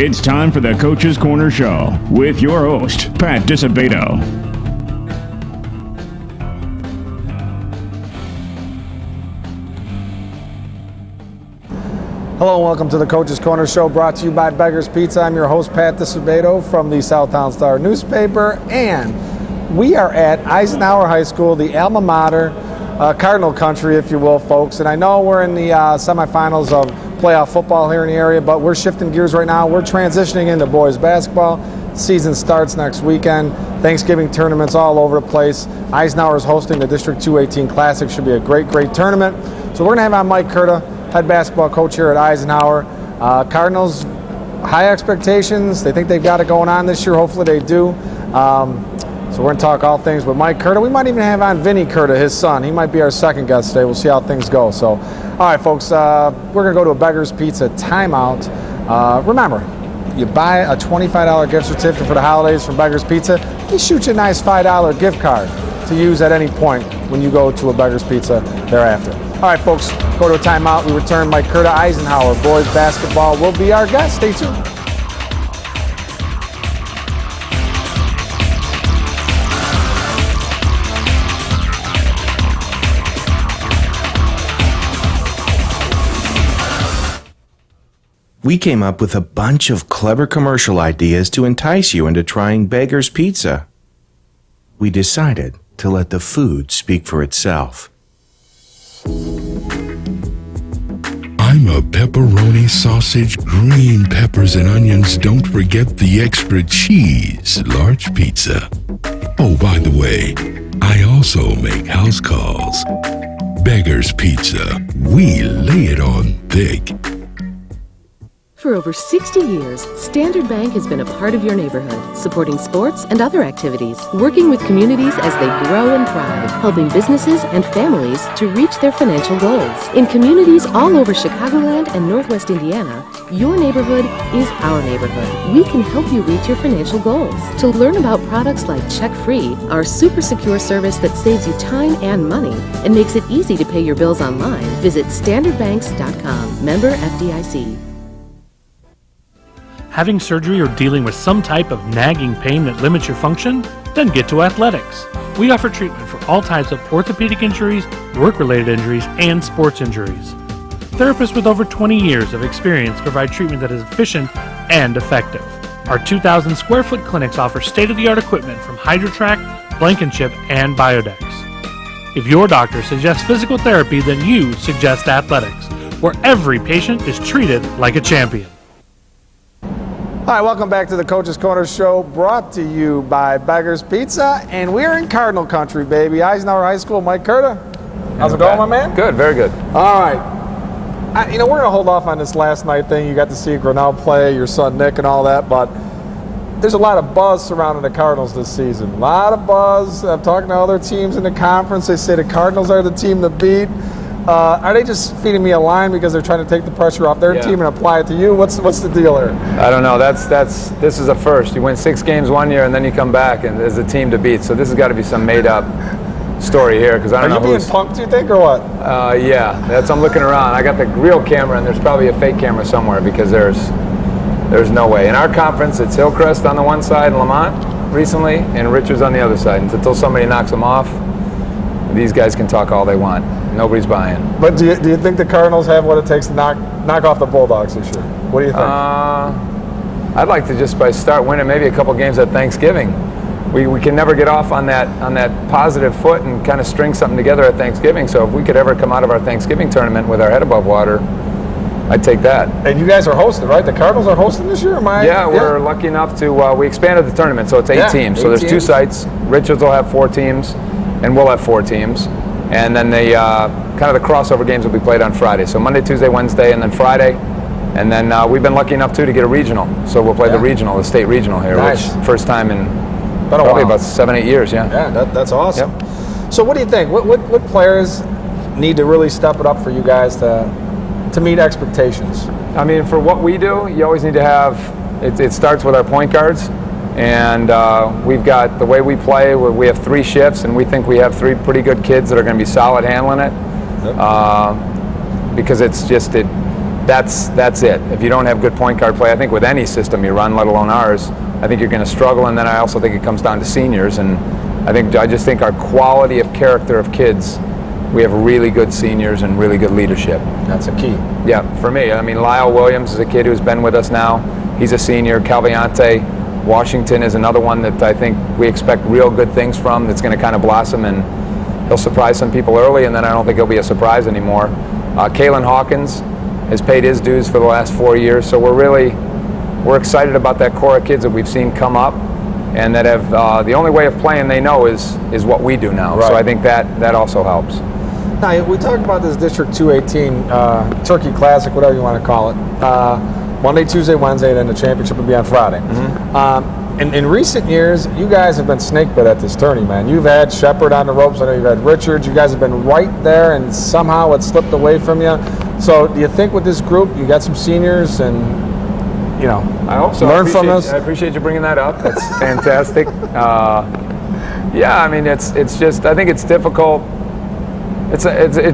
It's time for the Coach's Corner Show with your host, Pat Disabato. Hello and welcome to the Coach's Corner Show, brought to you by Beggar's Pizza. I'm your host, Pat Disabato from the Southtown Star newspaper, and we are at Eisenhower High School, the alma mater, Cardinal country, if you will, folks. And I know we're in the semifinals of playoff football here in the area, but we're shifting gears right now. We're transitioning into boys basketball. Season starts next weekend. Thanksgiving tournaments all over the place. Eisenhower is hosting the District 218 Classic. Should be a great tournament. So we're going to have on Mike Curta, head basketball coach here at Eisenhower. Cardinals, high expectations. They think they've got it going on this year. Hopefully they do. So we're going to talk all things with Mike Curta. We might even have on Vinny Curta, his son. He might be our second guest today. We'll see how things go. So, all right, folks, we're going to go to a Beggar's Pizza timeout. Remember, you buy a $25 gift certificate for the holidays from Beggar's Pizza, he shoots you a nice $5 gift card to use at any point when you go to a Beggar's Pizza thereafter. All right, folks, go to a timeout. We return. Mike Curta, Eisenhower. Boys basketball will be our guest. Stay tuned. We came up with a bunch of clever commercial ideas to entice you into trying Beggar's Pizza. We decided to let the food speak for itself. I'm a pepperoni sausage, green peppers and onions. Don't forget the extra cheese, large pizza. Oh, by the way, I also make house calls. Beggar's Pizza. We lay it on thick. For over 60 years, Standard Bank has been a part of your neighborhood, supporting sports and other activities, working with communities as they grow and thrive, helping businesses and families to reach their financial goals. In communities all over Chicagoland and Northwest Indiana, your neighborhood is our neighborhood. We can help you reach your financial goals. To learn about products like Check Free, our super secure service that saves you time and money and makes it easy to pay your bills online, visit standardbanks.com. Member FDIC. Having surgery or dealing with some type of nagging pain that limits your function? Then get to Athletics. We offer treatment for all types of orthopedic injuries, work-related injuries, and sports injuries. Therapists with over 20 years of experience provide treatment that is efficient and effective. Our 2,000 square foot clinics offer state-of-the-art equipment from HydroTrack, Blankenship, and Biodex. If your doctor suggests physical therapy, then you suggest Athletics, where every patient is treated like a champion. Hi, welcome back to the Coach's Corner Show, brought to you by Beggar's Pizza, and we're in Cardinal country, baby. Eisenhower High School, Mike Curta. How's it going, my man? Good, very good. All right. We're going to hold off on this last night thing. You got to see Grinnell play, your son Nick and all that, but there's a lot of buzz surrounding the Cardinals this season. A lot of buzz. I'm talking to other teams in the conference. They say the Cardinals are the team to beat. Are they just feeding me a line because they're trying to take the pressure off their team and apply it to you? What's the deal here? I don't know. This is a first. You win 6 games one year and then you come back and as a team to beat. So this has got to be some made up story here because I don't know. Are you being punked, do you think, or what? Yeah. I'm looking around. I got the real camera and there's probably a fake camera somewhere because there's no way. In our conference, it's Hillcrest on the one side and Lamont recently, and Richards on the other side. And until somebody knocks them off, these guys can talk all they want. Nobody's buying. But do you think the Cardinals have what it takes to knock off the Bulldogs this year? What do you think? I'd like to just start winning maybe a couple games at Thanksgiving. We can never get off on that positive foot and kind of string something together at Thanksgiving. So if we could ever come out of our Thanksgiving tournament with our head above water, I'd take that. And you guys are hosting, right? The Cardinals are hosting this year, we're lucky enough to, we expanded the tournament, so it's 8 teams. So there's 2 sites. Richards will have 4 teams, and we'll have 4 teams. And then the kind of the crossover games will be played on Friday. So Monday, Tuesday, Wednesday, and then Friday. And then we've been lucky enough, too, to get a regional. So we'll play the state regional here, which first time in probably about 7-8 years, Yeah, that's awesome. Yep. So what do you think? What players need to really step it up for you guys to meet expectations? I mean, for what we do, you always need to have, it starts with our point guards. And we've got the way we play, we have 3 shifts, and we think we have 3 pretty good kids that are going to be solid handling it. Yep. Because it's just, that's it. If you don't have good point guard play, I think with any system you run, let alone ours, I think you're going to struggle. And then I also think it comes down to seniors. And I just think our quality of character of kids, we have really good seniors and really good leadership. That's a key. Yeah, for me. I mean, Lyle Williams is a kid who's been with us now. He's a senior. Calviante Washington is another one that I think we expect real good things from, that's going to kind of blossom, and he'll surprise some people early, and then I don't think he'll be a surprise anymore. Kalen Hawkins has paid his dues for the last 4 years, so we're excited about that core of kids that we've seen come up and that have the only way of playing they know is what we do now. Right. So I think that also helps. Now, we talked about this District 218 Turkey Classic, whatever you want to call it. Monday, Tuesday, Wednesday, and then the championship will be on Friday. Mm-hmm. In recent years, you guys have been snake bit at this tourney, man. You've had Shepard on the ropes. I know you've had Richards. You guys have been right there, and somehow it slipped away from you. So do you think with this group, you got some seniors and, I hope so. Learn from us? I appreciate you bringing that up. That's fantastic. Yeah, I mean, it's just, I think it's difficult. It's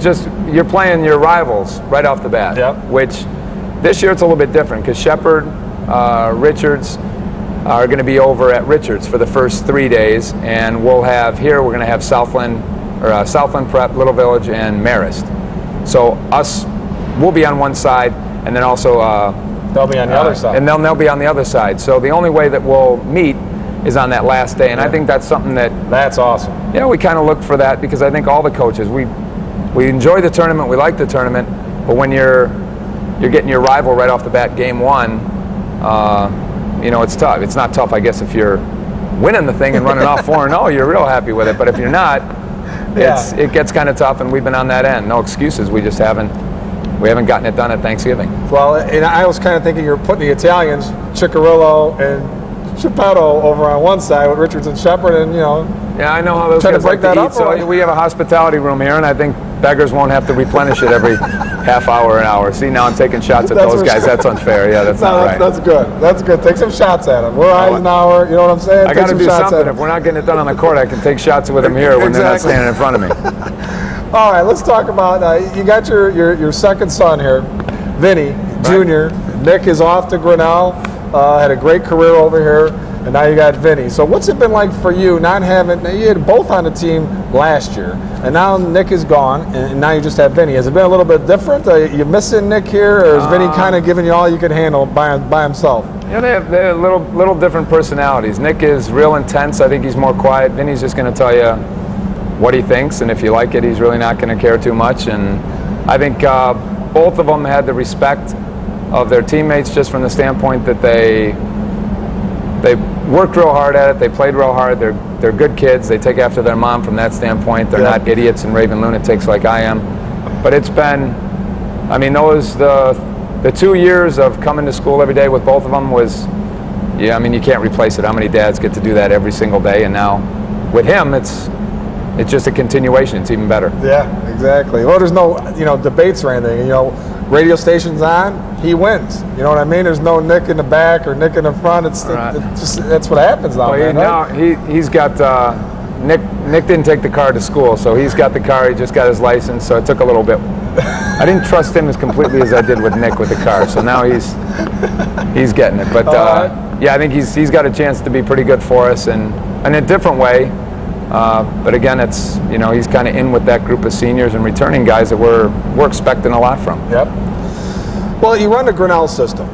just, you're playing your rivals right off the bat, yep. Which this year it's a little bit different because Shepard, Richards are going to be over at Richards for the first 3 days, and we're going to have Southland Prep, Little Village, and Marist. So we'll be on one side, and then also they'll be on the other side, and they'll be on the other side. So the only way that we'll meet is on that last day, and I think that's something that's awesome. Yeah, we kind of look for that because I think all the coaches we enjoy the tournament, we like the tournament, but when you're getting your rival right off the bat, game one, it's tough. It's not tough, I guess, if you're winning the thing and running off 4-0, you're real happy with it. But if you're not, it gets kind of tough, and we've been on that end. No excuses. We just haven't gotten it done at Thanksgiving. Well, and I was kind of thinking you're putting the Italians, Ciccarello and Geppetto, over on one side with Richards and Shepard, and Yeah, I know how those guys like to eat. So we have a hospitality room here, and I think beggars won't have to replenish it every half hour, an hour. See, now I'm taking shots at those guys. That's unfair. Yeah, that's not right. That's good. That's good. Take some shots at them. We're Eisenhower. You know what I'm saying? I got to do something. If we're not getting it done on the court, I can take shots with them here when they're not standing in front of me. All right, let's talk about you got your second son here, Vinny Jr. Nick is off to Grinnell. Had a great career over here, and now you got Vinny. So what's it been like for you not having, you had both on the team last year, and now Nick is gone, and now you just have Vinny. Has it been a little bit different? Are you missing Nick here, or is Vinny kind of giving you all you can handle by himself? Yeah, they have little different personalities. Nick is real intense. I think he's more quiet. Vinny's just going to tell you what he thinks, and if you like it, he's really not going to care too much. And I think both of them had the respect of their teammates, just from the standpoint that they worked real hard at it. They played real hard. They're good kids. They take after their mom from that standpoint. They're not idiots and raving lunatics like I am. But it's been, I mean, the 2 years of coming to school every day with both of them was, I mean, you can't replace it. How many dads get to do that every single day? And now with him, it's just a continuation. It's even better. Yeah, exactly. Well, there's no debates or anything. Radio station's on, he wins. You know what I mean? There's no Nick in the back or Nick in the front. It's just that's what happens now. He's got Nick didn't take the car to school, so he's got the car. He just got his license, so it took a little bit. I didn't trust him as completely as I did with Nick with the car, so now he's getting it. But yeah, I think he's got a chance to be pretty good for us, and in a different way. But again, it's he's kind of in with that group of seniors and returning guys that we're expecting a lot from. Yep. Well, you run the Grinnell system.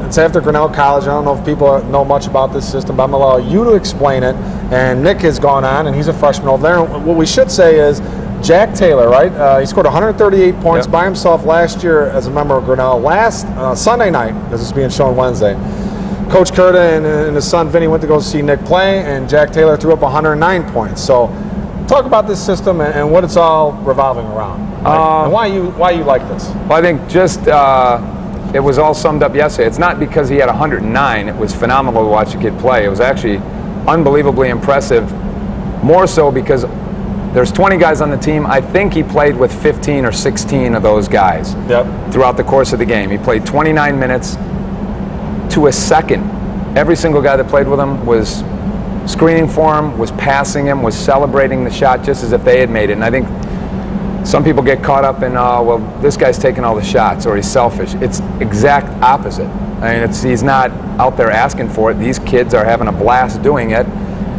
It's after Grinnell College. I don't know if people know much about this system, but I'm going to allow you to explain it. And Nick has gone on, and he's a freshman over there. And what we should say is Jack Taylor, right? He scored 138 points by himself last year as a member of Grinnell. Last Sunday night, this is being shown Wednesday, Coach Curta and his son Vinny went to go see Nick play, and Jack Taylor threw up 109 points. So talk about this system and what it's all revolving around, and why you like this. Well, I think just it was all summed up yesterday. It's not because he had 109. It was phenomenal to watch a kid play. It was actually unbelievably impressive, more so because there's 20 guys on the team. I think he played with 15 or 16 of those guys throughout the course of the game. He played 29 minutes to a second. Every single guy that played with him was screening for him, was passing him, was celebrating the shot just as if they had made it. And I think some people get caught up in, well, this guy's taking all the shots or he's selfish. It's exact opposite. I mean, he's not out there asking for it. These kids are having a blast doing it,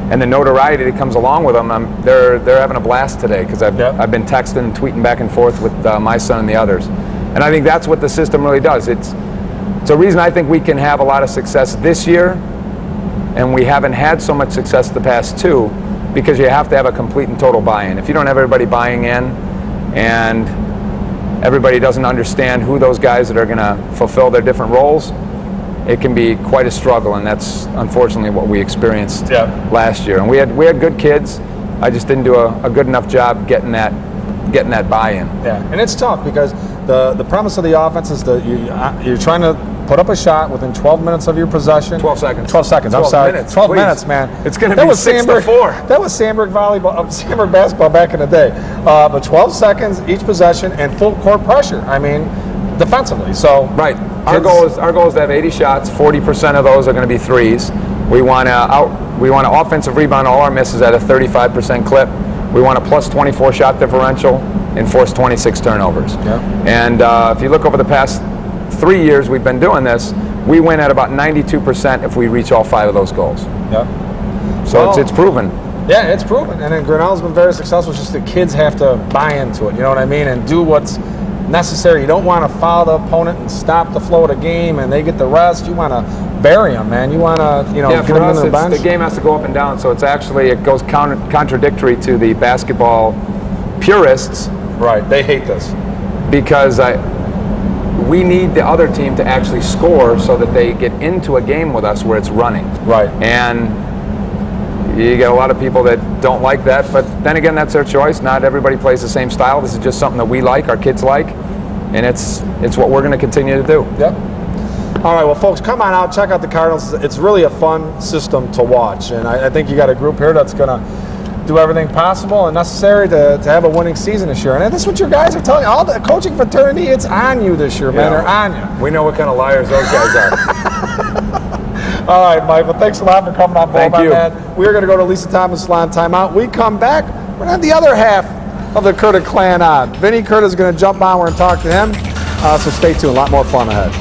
and the notoriety that comes along with them, they're having a blast today because I've been texting and tweeting back and forth with my son and the others. And I think that's what the system really does. It's a reason I think we can have a lot of success this year, and we haven't had so much success the past two, because you have to have a complete and total buy-in. If you don't have everybody buying in and everybody doesn't understand who those guys that are going to fulfill their different roles, it can be quite a struggle, and that's unfortunately what we experienced last year. And we had good kids. I just didn't do a good enough job getting that buy-in. Yeah, and it's tough because the premise of the offense is that you're trying to put up a shot within 12 minutes of your possession. 12 seconds. 12 seconds. 12 I'm sorry. minutes, 12 please. minutes, man. It's going to be 6-4. That was Sandberg volleyball, Sandberg basketball back in the day. But 12 seconds each possession and full court pressure. I mean, defensively. So right. Our goal is to have 80 shots. 40% of those are going to be threes. We want to offensive rebound all our misses at a 35% clip. We want a plus 24 shot differential and force 26 turnovers. Yeah. And if you look over the past 3 years we've been doing this, we win at about 92% if we reach all 5 of those goals. Yeah. So it's proven. Yeah, it's proven. And then Grinnell's been very successful. It's just the kids have to buy into it, you know what I mean, and do what's necessary. You don't want to foul the opponent and stop the flow of the game and they get the rest. You want to bury them, man. You want to, get them in the bench. The game has to go up and down, so it goes contradictory to the basketball purists. Right, they hate this. Because we need the other team to actually score so that they get into a game with us where it's running. Right. And you get a lot of people that don't like that, but then again, that's their choice. Not everybody plays the same style. This is just something that we like, our kids like, and it's what we're going to continue to do. Yep. All right, well, folks, come on out, check out the Cardinals. It's really a fun system to watch, and I think you got a group here that's going to do everything possible and necessary to have a winning season this year. And that's what your guys are telling you. All the coaching fraternity, it's on you this year, man. They're on you. We know what kind of liars those guys are. All right, Mike. Well, thanks a lot for coming on board, Thank you. man. We're going to go to Lisa Thomas Salon timeout. We come back. We're going to have the other half of the Curta clan on. Vinny Curta is going to jump on. We're going to talk to him. So stay tuned. A lot more fun ahead.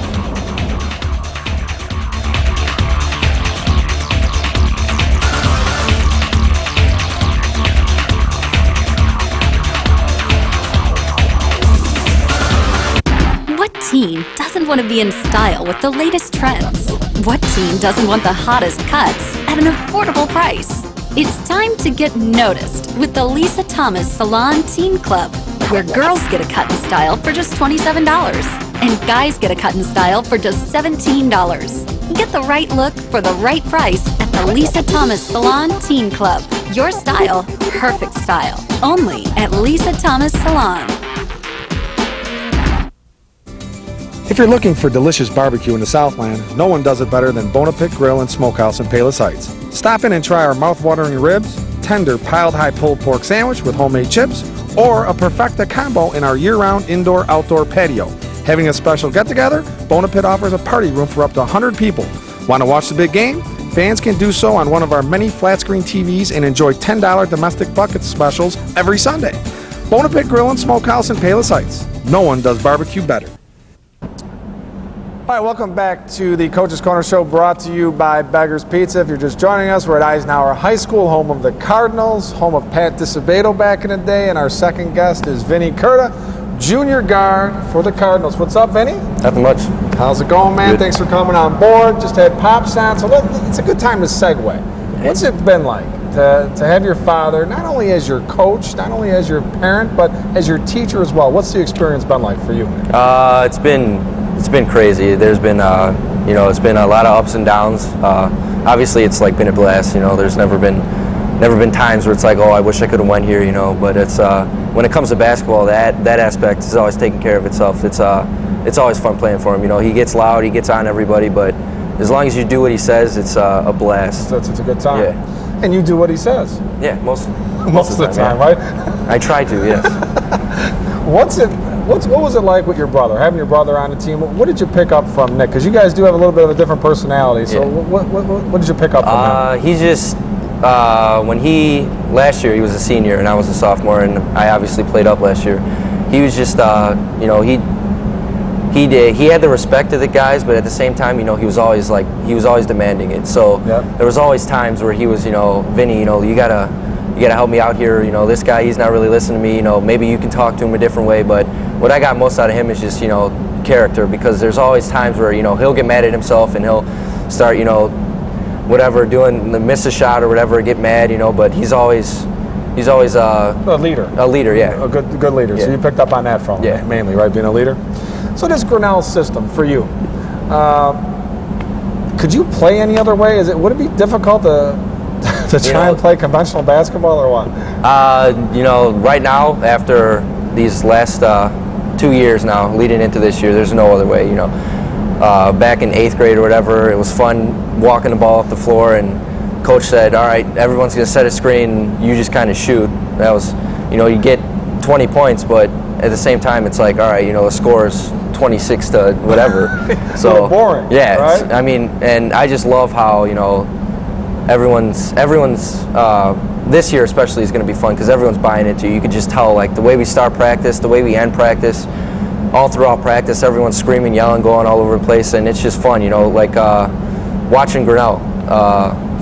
What team doesn't want to be in style with the latest trends? What team doesn't want the hottest cuts at an affordable price? It's time to get noticed with the Lisa Thomas Salon Teen Club, where girls get a cut and style for just $27 and guys get a cut and style for just $17. Get the right look for the right price at the Lisa Thomas Salon Teen Club. Your style, perfect style. Only at Lisa Thomas Salon. If you're looking for delicious barbecue in the Southland, no one does it better than Bonapit Grill and Smokehouse in Palos Heights. Stop in and try our mouth-watering ribs, tender piled high pulled pork sandwich with homemade chips, or a perfecta combo in our year-round indoor-outdoor patio. Having a special get-together, Bonapit offers a party room for up to 100 people. Want to watch the big game? Fans can do so on one of our many flat-screen TVs and enjoy $10 domestic bucket specials every Sunday. Bonapit Grill and Smokehouse in Palos Heights. No one does barbecue better. All right, welcome back to the Coach's Corner Show, brought to you by Beggar's Pizza. If you're just joining us, we're at Eisenhower High School, home of the Cardinals, home of Pat Disabato back in the day, and our second guest is Vinny Curta, junior guard for the Cardinals. What's up, Vinny? Nothing much. How's it going, man? Good. Thanks for coming on board. Just had Pops on, so it's a good time to segue. What's it been like to have your father, not only as your coach, not only as your parent, but as your teacher as well? What's the experience been like for you? It's been crazy. There's been, it's been a lot of ups and downs. Obviously, it's like been a blast. There's never been times where it's like, oh, I wish I could have went here. But it's when it comes to basketball, that aspect is always taking care of itself. It's always fun playing for him. He gets loud, he gets on everybody, but as long as you do what he says, it's a blast. It's a good time. Yeah. And you do what he says. Yeah, most of the time, yeah. right? I try to, yes. What was it like with your brother, having your brother on the team? What did you pick up from Nick? Because you guys do have a little bit of a different personality. So Yeah. what did you pick up from him? last year he was a senior and I was a sophomore, and I obviously played up last year. He was just, you know, he had the respect of the guys, but at the same time, you know, he was always demanding it. So there was always times where he was, you know, Vinny, you know, you gotta help me out here. You know, this guy, he's not really listening to me. You know, maybe you can talk to him a different way. But what I got most out of him is just, you know, character, because there's always times where, you know, he'll get mad at himself and he'll start, you know, whatever, miss a shot or whatever, get mad, you know, but he's always a leader. A leader, yeah. A good leader. Yeah. So you picked up on that from him, mainly, right, being a leader? So this Grinnell system for you, could you play any other way? Would it be difficult to try and play conventional basketball or what? You know, right now, after these last 2 years now, leading into this year, there's no other way, you know. Back in 8th grade or whatever, it was fun walking the ball up the floor, and coach said, all right, everyone's going to set a screen, you just kind of shoot. That was, you know, you get 20 points, but at the same time, it's like, all right, you know, the score is 26 to whatever. So boring. Yeah, right? I mean, and I just love how, you know, everyone's this year especially is going to be fun because everyone's buying into it. You could just tell, like, the way we start practice, the way we end practice, all throughout practice, everyone's screaming, yelling, going all over the place, and it's just fun, you know, like watching Grinnell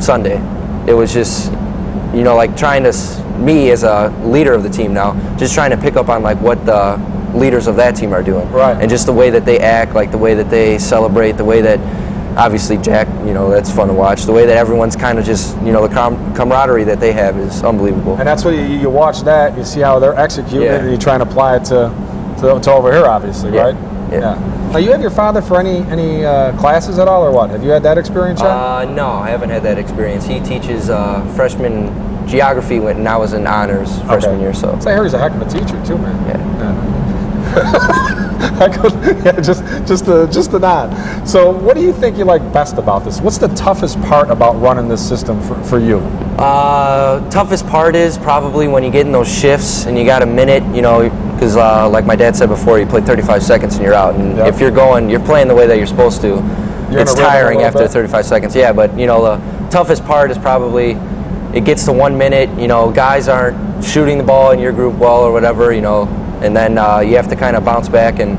Sunday. It was just, you know, like trying to, me as a leader of the team now, just trying to pick up on like what the leaders of that team are doing. Right. And just the way that they act, like the way that they celebrate, the way that, obviously Jack, you know, that's fun to watch. The way that everyone's kind of just, you know, the camaraderie that they have is unbelievable. And that's what you watch that, you see how they're executing it, and you try and apply it to over here, obviously, right? Yeah. Now, you have your father for any classes at all, or what? Have you had that experience yet? No, I haven't had that experience. He teaches freshman geography when I was in honors freshman year. So I hear he's a heck of a teacher too, man. Yeah. Just a nod. So, what do you think you like best about this? What's the toughest part about running this system for you? Toughest part is probably when you get in those shifts and you got a minute, you know, because like my dad said before, you play 35 seconds and you're out. And if you're playing the way that you're supposed to, it's tiring after 35 seconds. Yeah, but, you know, the toughest part is probably it gets to 1 minute, you know, guys aren't shooting the ball in your group well or whatever, you know, and then you have to kind of bounce back. And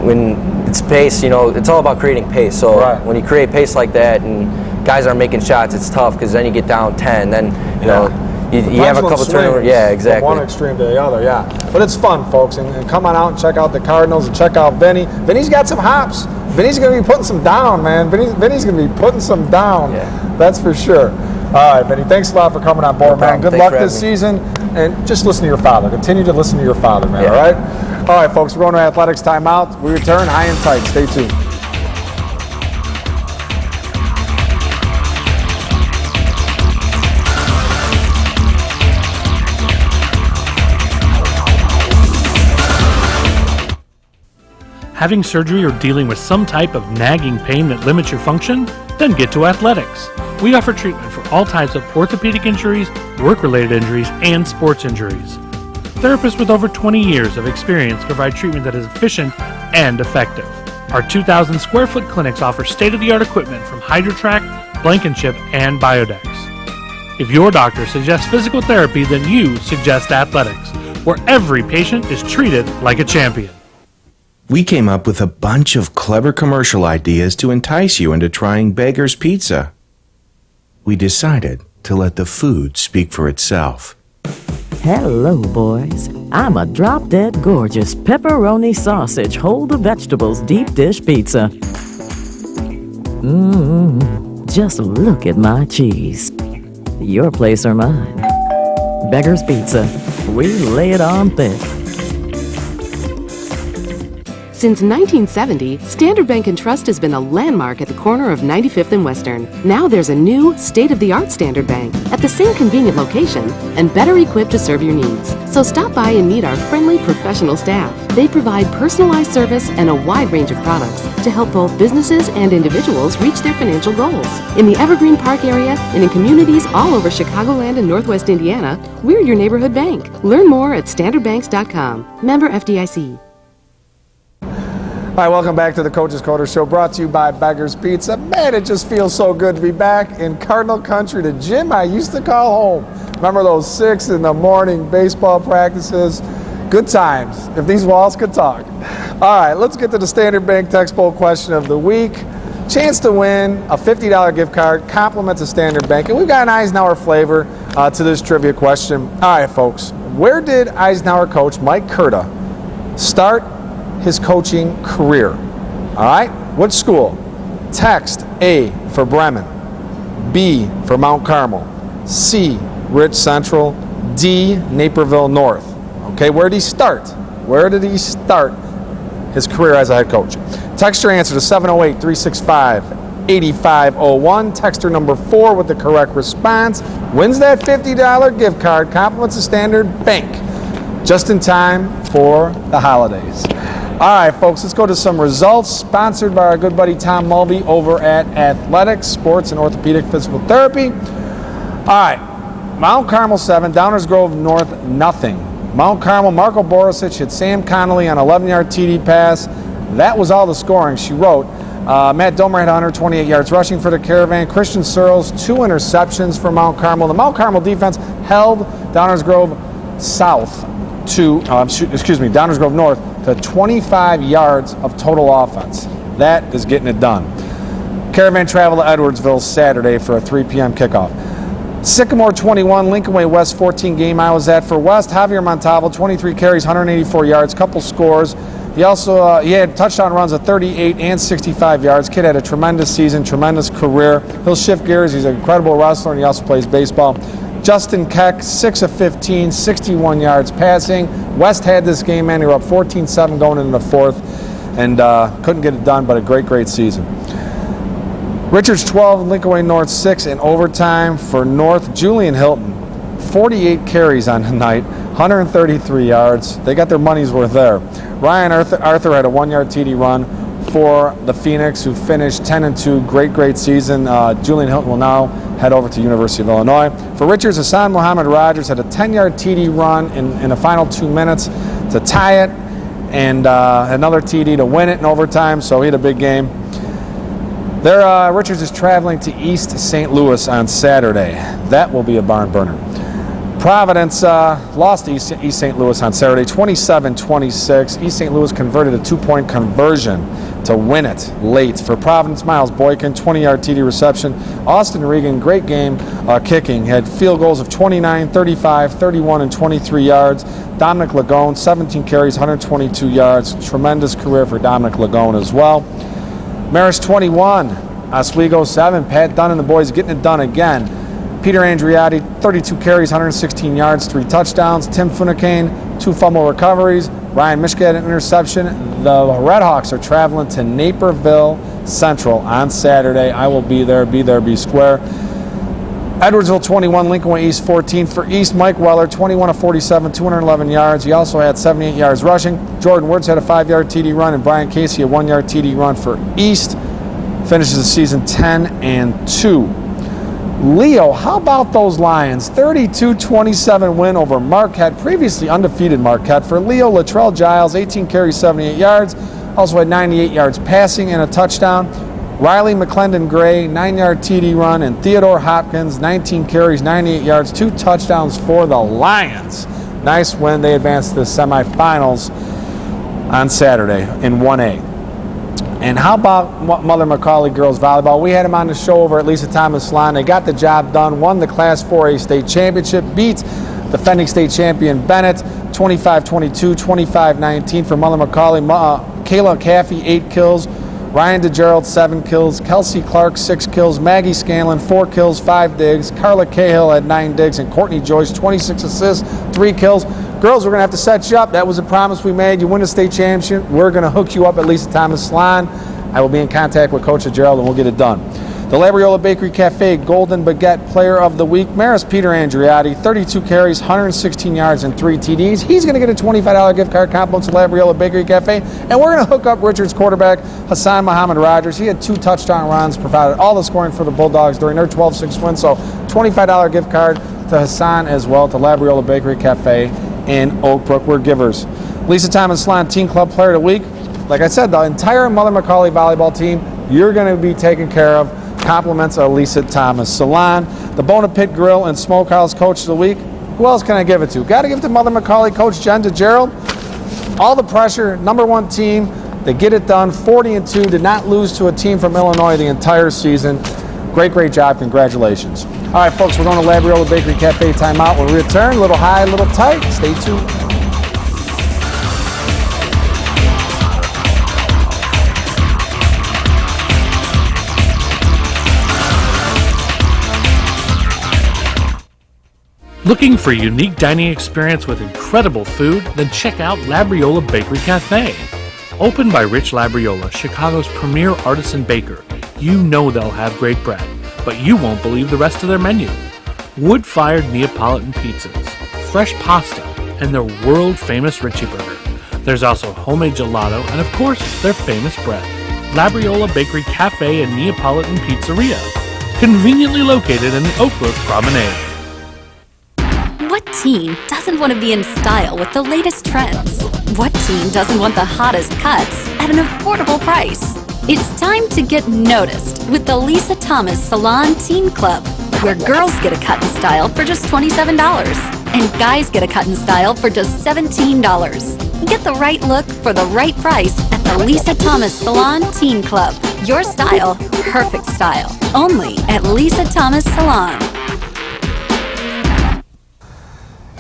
when it's pace, you know, it's all about creating pace. So when you create pace like that and guys aren't making shots, it's tough because then you get down 10, then, you know, you have a couple turnovers. Yeah, exactly. From one extreme to the other, But it's fun, folks, and come on out and check out the Cardinals and check out Vinny. Vinny's got some hops. Vinny's going to be putting some down, man. Vinny's going to be putting some down. Yeah. That's for sure. All right, Vinny, thanks a lot for coming on board, man. Good luck this season, and just listen to your father. Continue to listen to your father, man, all right? All right, folks, we're going to Athletics timeout. We return high and tight. Stay tuned. Having surgery or dealing with some type of nagging pain that limits your function? Then get to Athletics. We offer treatment for all types of orthopedic injuries, work-related injuries, and sports injuries. Therapists with over 20 years of experience provide treatment that is efficient and effective. Our 2,000 square foot clinics offer state-of-the-art equipment from HydroTrack, Blankenship, and Biodex. If your doctor suggests physical therapy, then you suggest Athletics, where every patient is treated like a champion. We came up with a bunch of clever commercial ideas to entice you into trying Beggar's Pizza. We decided to let the food speak for itself. Hello, boys. I'm a drop-dead gorgeous pepperoni sausage, hold the vegetables deep dish pizza. Just look at my cheese. Your place or mine. Beggar's Pizza. We lay it on thick. Since 1970, Standard Bank & Trust has been a landmark at the corner of 95th and Western. Now there's a new, state-of-the-art Standard Bank at the same convenient location and better equipped to serve your needs. So stop by and meet our friendly professional staff. They provide personalized service and a wide range of products to help both businesses and individuals reach their financial goals. In the Evergreen Park area and in communities all over Chicagoland and Northwest Indiana, we're your neighborhood bank. Learn more at standardbanks.com. Member FDIC. All right, welcome back to the Coach's Corner Show, brought to you by Beggar's Pizza. Man, it just feels so good to be back in Cardinal Country, the gym I used to call home. Remember those 6 in the morning baseball practices? Good times, if these walls could talk. All right, let's get to the Standard Bank text poll question of the week. Chance to win a $50 gift card, compliments of Standard Bank. And we've got an Eisenhower flavor to this trivia question. All right, folks, where did Eisenhower coach Mike Curta start his coaching career? All right, which school? Text A for Bremen, B for Mount Carmel, C, Rich Central, D, Naperville North. Okay, where did he start? Where did he start his career as a head coach? Text your answer to 708-365-8501. Texter number 4 with the correct response wins that $50 gift card, compliments of Standard Bank, just in time for the holidays. All right, folks, let's go to some results sponsored by our good buddy Tom Mulvey over at Athletics, Sports and Orthopedic Physical Therapy. All right, Mount Carmel 7, Downers Grove North nothing. Mount Carmel, Marco Borisic hit Sam Connolly on 11-yard TD pass. That was all the scoring, she wrote. Matt Domer had 128 yards rushing for the Caravan. Christian Searles, 2 interceptions for Mount Carmel. The Mount Carmel defense held Downers Grove Downers Grove North to 25 yards of total offense. That is getting it done. Caravan traveled to Edwardsville Saturday for a 3 p.m. kickoff. Sycamore 21, Lincoln Way West 14 game I was at for West. Javier Montalvo, 23 carries, 184 yards, couple scores. He also he had touchdown runs of 38 and 65 yards. Kid had a tremendous season, tremendous career. He'll shift gears. He's an incredible wrestler, and he also plays baseball. Justin Keck, 6 of 15, 61 yards passing. West had this game, man. They were up 14-7 going into the 4th, and couldn't get it done, but a great, great season. Richards 12, Lincoln Way North 6 in overtime for North. Julian Hilton, 48 carries on the night, 133 yards. They got their money's worth there. Ryan Arthur had a 1-yard TD run for the Phoenix, who finished 10-2. Great, great season. Julian Hilton will now head over to University of Illinois. For Richards, Hassan Muhammad Rogers had a 10-yard TD run in the final 2 minutes to tie it, and another TD to win it in overtime, so he had a big game. Richards is traveling to East St. Louis on Saturday. That will be a barn burner. Providence lost to East St. Louis on Saturday, 27-26. East St. Louis converted a 2-point conversion to win it late. For Providence, Miles Boykin, 20-yard TD reception. Austin Regan, great game kicking. Had field goals of 29, 35, 31, and 23 yards. Dominic Lagone, 17 carries, 122 yards. Tremendous career for Dominic Lagone as well. Marist 21, Oswego 7. Pat Dunn and the boys getting it done again. Peter Andriotti, 32 carries, 116 yards, 3 touchdowns. Tim Funacane, 2 fumble recoveries. Ryan Mishka had an interception. The Redhawks are traveling to Naperville Central on Saturday. I will be there, be square. Edwardsville 21, Lincoln Way East 14. For East, Mike Weller, 21 of 47, 211 yards. He also had 78 yards rushing. Jordan Woods had a 5-yard TD run, and Brian Casey a 1-yard TD run for East. Finishes the season 10-2. Leo, how about those Lions? 32-27 win over Marquette, previously undefeated Marquette. For Leo, Latrell Giles, 18 carries, 78 yards. Also had 98 yards passing and a touchdown. Riley McClendon Gray, 9-yard TD run, and Theodore Hopkins, 19 carries, 98 yards, 2 touchdowns for the Lions. Nice win. They advanced to the semifinals on Saturday in 1A. And how about Mother Macaulay girls volleyball? We had them on the show over at Lisa Thomas Salon. They got the job done, won the Class 4A state championship, beat defending state champion Bennett, 25-22, 25-19 for Mother Macaulay. Kayla Caffey, 8 kills. Ryan DeGerald, 7 kills. Kelsey Clark, 6 kills. Maggie Scanlon, 4 kills, 5 digs. Carla Cahill had 9 digs. And Courtney Joyce, 26 assists, 3 kills. Girls, we're going to have to set you up. That was a promise we made. You win the state championship, we're going to hook you up at Lisa Thomas Salon. I will be in contact with Coach DeGerald, and we'll get it done. The Labriola Bakery Cafe Golden Baguette Player of the Week, Maris Peter Andriotti, 32 carries, 116 yards, and 3 TDs. He's going to get a $25 gift card, compliments of Labriola Bakery Cafe. And we're going to hook up Richards quarterback Hassan Muhammad Rogers. He had 2 touchdown runs, provided all the scoring for the Bulldogs during their 12-6 win. So $25 gift card to Hassan as well, to Labriola Bakery Cafe in Oak Brook. We're givers. Lisa Thomas Salon Teen Club Player of the Week, like I said, the entire Mother McCauley volleyball team, you're going to be taken care of. Compliments of Lisa Thomas Salon. The Bona Pit Grill and Smokehouse Coach of the Week. Who else can I give it to? Got to give it to Mother McCauley Coach Jen DeGerald. All the pressure, #1 team. They get it done. 40-2. Did not lose to a team from Illinois the entire season. Great job. Congratulations. All right, folks, we're going to Labriola Bakery Cafe timeout. When we return, a little high, a little tight. Stay tuned. Looking for a unique dining experience with incredible food? Then check out Labriola Bakery Cafe. Opened by Rich Labriola, Chicago's premier artisan baker, you know they'll have great bread, but you won't believe the rest of their menu. Wood-fired Neapolitan pizzas, fresh pasta, and their world-famous Richie Burger. There's also homemade gelato and, of course, their famous bread. Labriola Bakery Cafe and Neapolitan Pizzeria, conveniently located in the Oak Grove Promenade. What teen doesn't want to be in style with the latest trends? What teen doesn't want the hottest cuts at an affordable price? It's time to get noticed with the Lisa Thomas Salon Teen Club, where girls get a cut and style for just $27 and guys get a cut and style for just $17. Get the right look for the right price at the Lisa Thomas Salon Teen Club. Your style, perfect style. Only at Lisa Thomas Salon.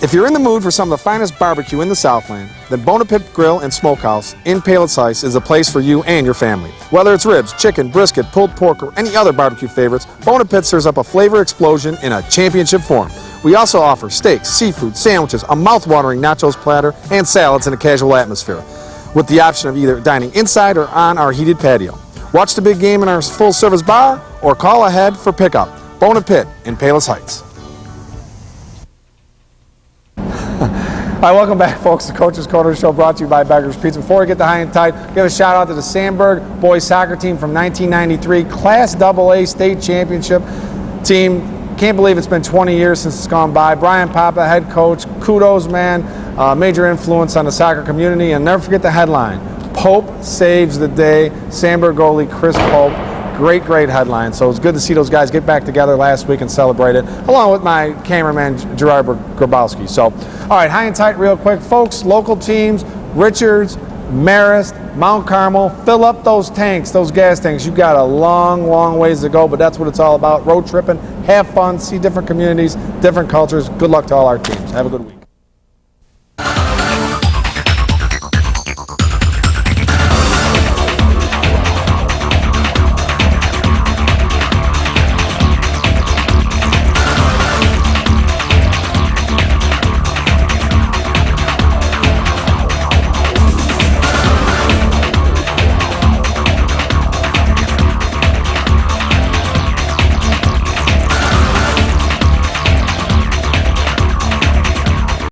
If you're in the mood for some of the finest barbecue in the Southland, then Bona Pit Grill and Smokehouse in Palos Heights is a place for you and your family. Whether it's ribs, chicken, brisket, pulled pork, or any other barbecue favorites, Bona Pit serves up a flavor explosion in a championship form. We also offer steaks, seafood, sandwiches, a mouth-watering nachos platter, and salads in a casual atmosphere, with the option of either dining inside or on our heated patio. Watch the big game in our full-service bar, or call ahead for pickup. Bona Pit in Palos Heights. All right, welcome back, folks. The Coach's Corner Show brought to you by Beggar's Pizza. Before we get to high and tight, give a shout out to the Sandburg boys soccer team from 1993, Class AA state championship team. Can't believe it's been 20 years since it's gone by. Brian Papa, head coach, kudos, man. Major influence on the soccer community. And never forget the headline: Pope saves the day. Sandburg goalie Chris Pope. Great headline. So it's good to see those guys get back together last week and celebrate it, along with my cameraman, Gerard Grabowski. So, all right, high and tight real quick. Folks, local teams, Richards, Marist, Mount Carmel, fill up those tanks, those gas tanks. You got a long ways to go, but that's what it's all about. Road tripping, have fun, see different communities, different cultures. Good luck to all our teams. Have a good week.